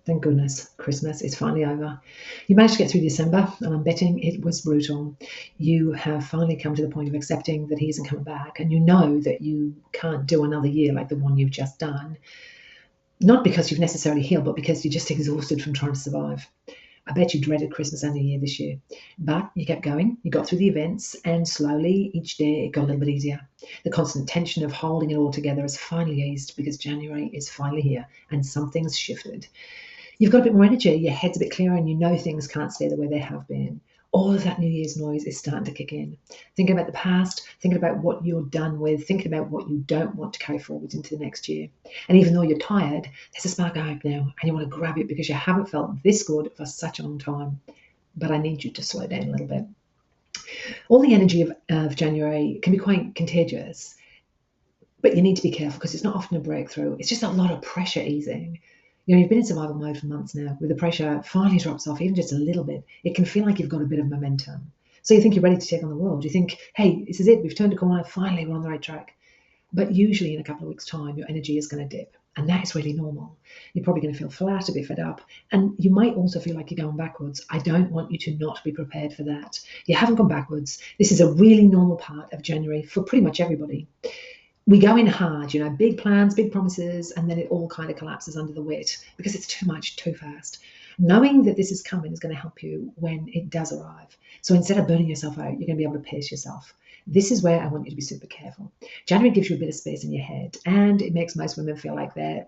Thank goodness, Christmas is finally over. You managed to get through December, and I'm betting it was brutal. You have finally come to the point of accepting that he isn't coming back, and you know that you can't do another year like the one you've just done. Not because you've necessarily healed, but because you're just exhausted from trying to survive. I bet you dreaded Christmas and New Year this year. But you kept going, you got through the events, and slowly, each day, it got a little bit easier. The constant tension of holding it all together has finally eased because January is finally here and something's shifted. You've got a bit more energy, your head's a bit clearer, and you know things can't stay the way they have been. All of that New Year's noise is starting to kick in. Thinking about the past, thinking about what you're done with, thinking about what you don't want to carry forward into the next year. And even though you're tired, there's a spark of hope now, and you want to grab it because you haven't felt this good for such a long time. But I need you to slow down a little bit. All the energy of January can be quite contagious, but you need to be careful because it's not often a breakthrough. It's just a lot of pressure easing. You've been in survival mode for months now. With the pressure finally drops off, even just a little bit, it can feel like you've got a bit of momentum. So you think you're ready to take on the world. You think, hey, this is it. We've turned a corner. Finally, we're on the right track. But usually in a couple of weeks' time, your energy is going to dip. And that is really normal. You're probably going to feel flat, a bit fed up. And you might also feel like you're going backwards. I don't want you to not be prepared for that. You haven't gone backwards. This is a really normal part of January for pretty much everybody. We go in hard, big plans, big promises, and then it all kind of collapses under the weight because it's too much, too fast. Knowing that this is coming is going to help you when it does arrive. So instead of burning yourself out, you're going to be able to pace yourself. This is where I want you to be super careful. January gives you a bit of space in your head, and it makes most women feel like they're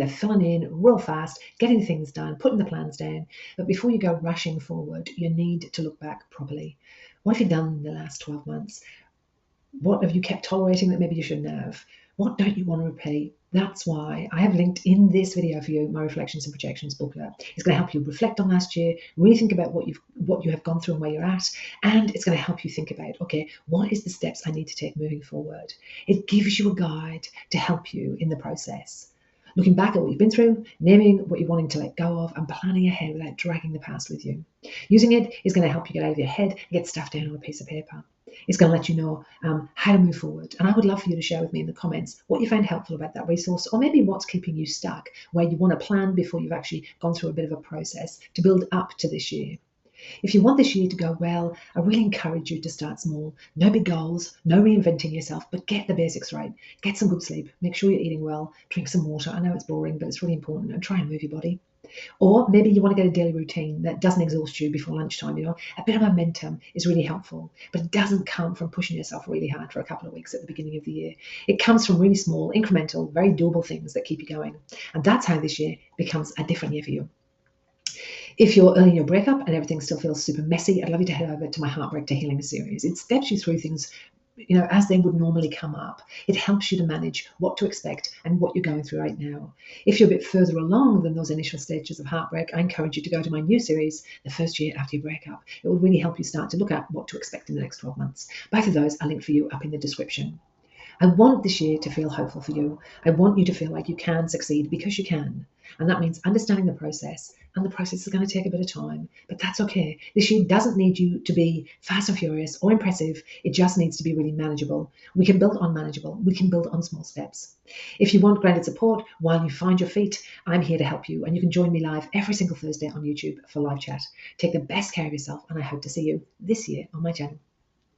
filling in real fast, getting things done, putting the plans down. But before you go rushing forward, you need to look back properly. What have you done in the last 12 months? What have you kept tolerating that maybe you shouldn't have? What don't you want to repeat? That's why I have linked in this video for you my Reflections and Projections booklet. It's going to help you reflect on last year, really think about what you have gone through and where you're at, and it's going to help you think about, okay, what is the steps I need to take moving forward? It gives you a guide to help you in the process. Looking back at what you've been through, naming what you're wanting to let go of, and planning ahead without dragging the past with you. Using it is going to help you get out of your head and get stuff down on a piece of paper. It's going to let you know how to move forward. And I would love for you to share with me in the comments what you found helpful about that resource, or maybe what's keeping you stuck, where you want to plan before you've actually gone through a bit of a process to build up to this year. If you want this year to go well, I really encourage you to start small. No big goals, no reinventing yourself, but get the basics right. Get some good sleep. Make sure you're eating well. Drink some water. I know it's boring, but it's really important. And try and move your body. Or maybe you want to get a daily routine that doesn't exhaust you before lunchtime. A bit of momentum is really helpful, but it doesn't come from pushing yourself really hard for a couple of weeks at the beginning of the year. It comes from really small, incremental, very doable things that keep you going. And that's how this year becomes a different year for you. If you're early in your breakup and everything still feels super messy, I'd love you to head over to my Heartbreak to Healing series. It steps you through things as they would normally come up. It helps you to manage what to expect and what you're going through right now. If you're a bit further along than those initial stages of heartbreak, I encourage you to go to my new series, The First Year After Your Breakup. It will really help you start to look at what to expect in the next 12 months. Both of those are linked for you up in the description. I want this year to feel hopeful for you. I want you to feel like you can succeed because you can. And that means understanding the process. And the process is going to take a bit of time, but that's okay. This year doesn't need you to be fast and furious or impressive. It just needs to be really manageable. We can build on manageable. We can build on small steps. If you want grounded support while you find your feet, I'm here to help you. And you can join me live every single Thursday on YouTube for live chat. Take the best care of yourself, and I hope to see you this year on my channel.